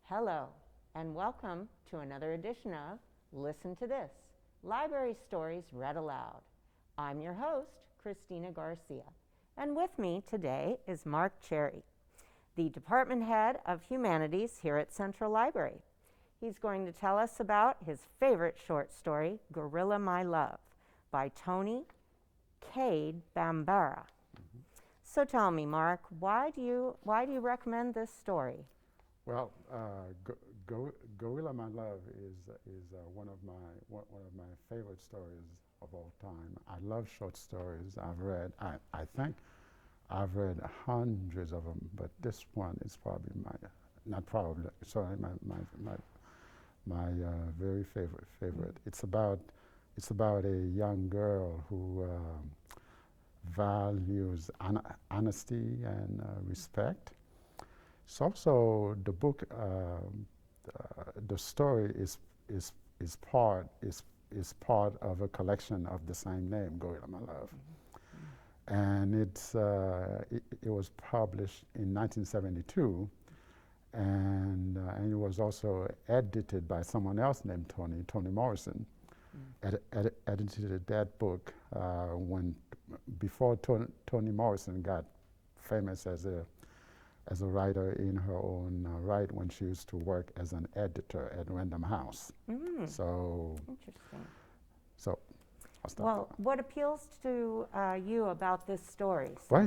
Hello, and welcome to another edition of Listen to This, Library Stories Read Aloud. I'm your host, Kristina Garcia, and with me today is Marc Chery, the Department Head of Humanities here at Central Library. He's going to tell us about his favorite short story, Gorilla My Love, by Toni Cade Bambara. So tell me, Marc, why do you recommend this story? Well, Gorilla My Love is one of my favorite stories of all time. I love short stories. I think I've read hundreds of them, but this one is probably my very favorite. It's about a young girl who values honesty and respect. It's also the book. The story is part of a collection of the same name, Gorilla My Love, and it was published in 1972, and it was also edited by someone else named Toni Morrison. Edited that book before Toni Morrison got famous as a writer in her own right, when she used to work as an editor at Random House. So Interesting. So I'll stop. Well, what appeals to you about this story? Well,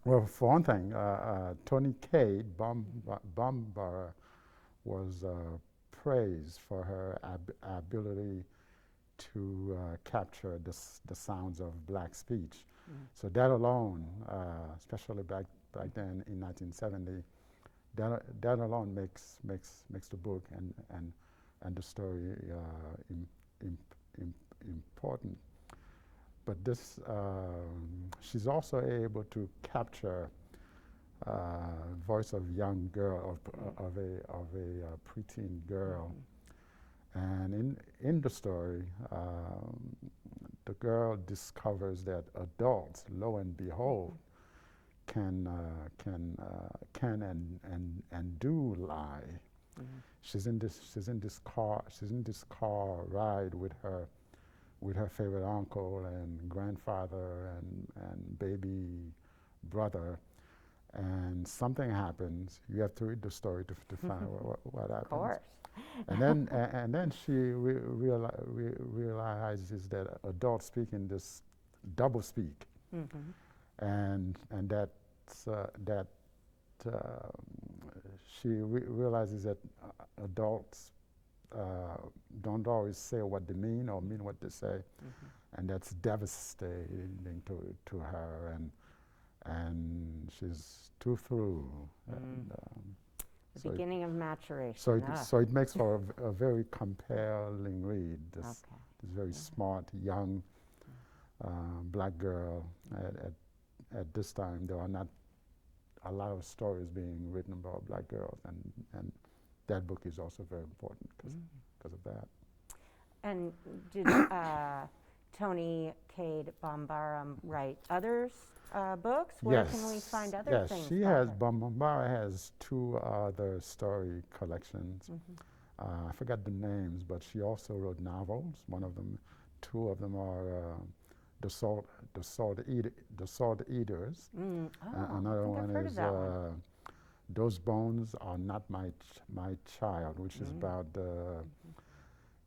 well, for one thing, Toni Cade Bambara was praised for her ability to capture the sounds of black speech. So that alone, especially back then in 1970, that alone makes the book and the story important. But she's also able to capture voice of young girl, of a preteen girl, and in the story, the girl discovers that adults, lo and behold, can and do lie. She's in this car ride with her favorite uncle and grandfather and baby brother, and something happens. You have to read the story to find what happens. Of course. And then she realizes that adults speak in this double speak, and that she realizes that adults don't always say what they mean or mean what they say, and that's devastating to her, and she's too through. And, the beginning of maturation. So it makes for a very compelling read. This very smart, young black girl. At this time, there are not a lot of stories being written about black girls, and that book is also very important because of that. And did Toni Cade Bambara write other books? Where can we find other things? Yes, Bambara has two other story collections. I forgot the names, but she also wrote novels. Two of them are The Salt Eaters. Another one is Those Bones Are Not My Child, which is about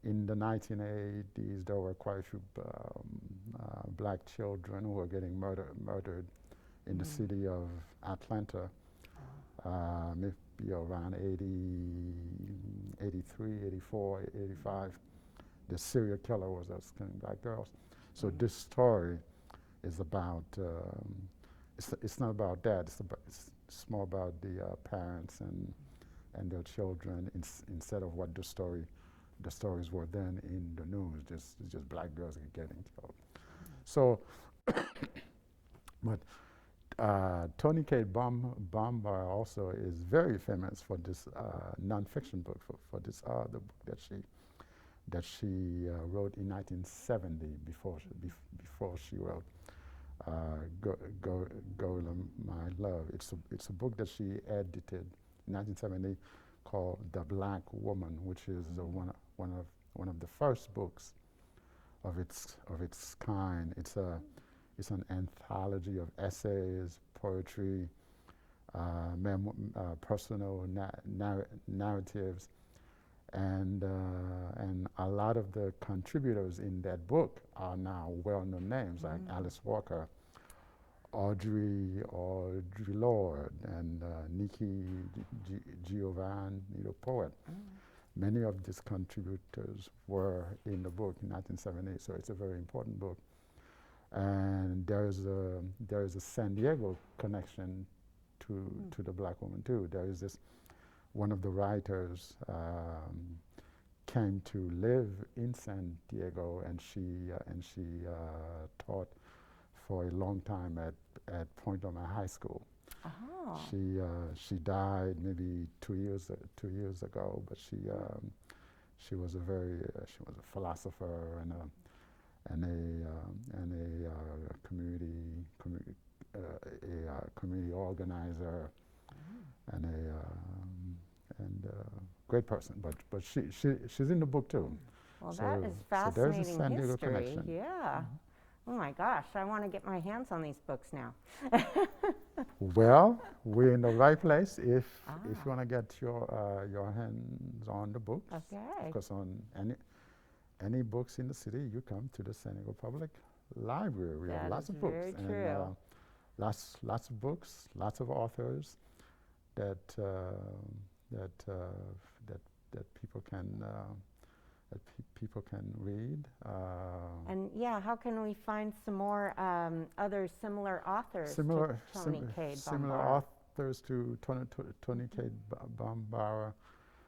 in the 1980s, there were quite a few black children who were getting murdered in the city of Atlanta, maybe around 83, 84, 85. The serial killer was killing black girls. So this story is about, it's not about that, it's more about the parents and their children, instead of what the stories were then in the news, just black girls getting killed. So, but Toni Cade Bambara also is very famous for this nonfiction book, for this other book that she wrote in 1970 before she wrote Gorilla My Love. It's a book that she edited in 1970 called The Black Woman, which is one of the first books of its kind. It's an anthology of essays, poetry, personal narratives, and a lot of the contributors in that book are now well-known names like Alice Walker, Audrey Lorde, and Nikki Giovanni, the poet. Many of these contributors were in the book in 1978, so it's a very important book. And there is a San Diego connection to the Black Woman too. There is this, one of the writers came to live in San Diego, and she taught for a long time at Point Loma High School. Oh. She died maybe 2 years ago, but she was a philosopher and a community organizer, and a great person. But she's in the book too. Well, so, that is so there's a fascinating San Diego history. connection. Yeah. Oh my gosh, I want to get my hands on these books now. Well, we're in the right place if you want to get your hands on the books. Okay. Because on any books in the city, you come to the San Diego Public Library. We have lots of books. Very true. And lots of books, lots of authors that people can read. And yeah, how can we find some more other similar authors to Toni Cade similar Bambara? authors to Toni Cade Bambara,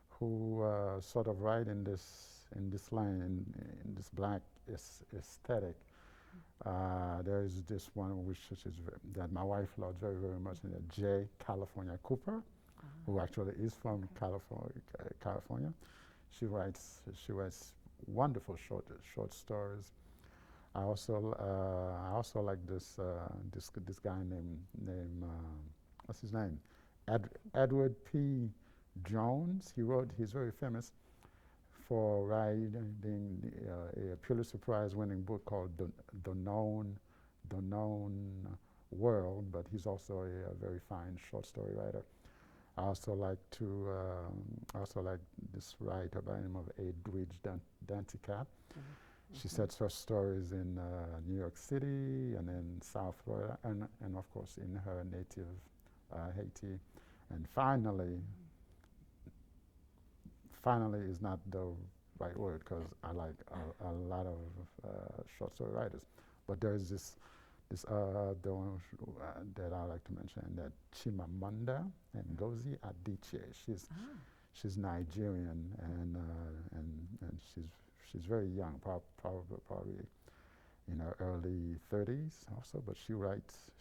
who sort of write in this lane, in this black aesthetic. There is this one which is that my wife loves very, very much, J. California Cooper, who actually is from California. She writes wonderful short stories. I also like this guy named what's his name? Edward P. Jones. He's very famous for writing a Pulitzer Prize winning book called The Known World, but he's also a very fine short story writer. I also like this writer by the name of Edwidge Danticat. She sets her stories in New York City and in South Florida, and of course in her native Haiti. And finally is not the right word, because I like a lot of short story writers. But there is this the one that I like to mention, that Chimamanda Ngozi Adichie. She's Nigerian, and she's very young, probably in her early 30s also. But she writes.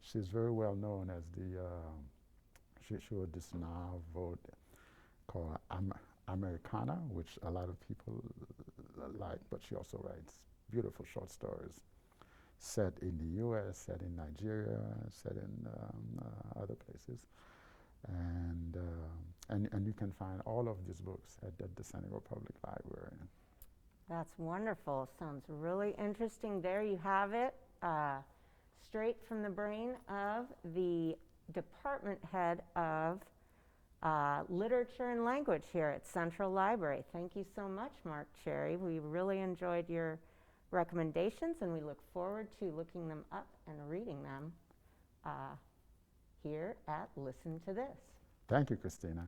She's very well known as she wrote this novel called Americana, which a lot of people like. But she also writes beautiful short stories set in the U.S., set in Nigeria, set in other places. And you can find all of these books at the San Diego Public Library. That's wonderful. Sounds really interesting. There you have it, straight from the brain of the department head of literature and language here at Central Library. Thank you so much, Marc Chery. We really enjoyed your recommendations, and we look forward to looking them up and reading them here at Listen to This. Thank you, Kristina.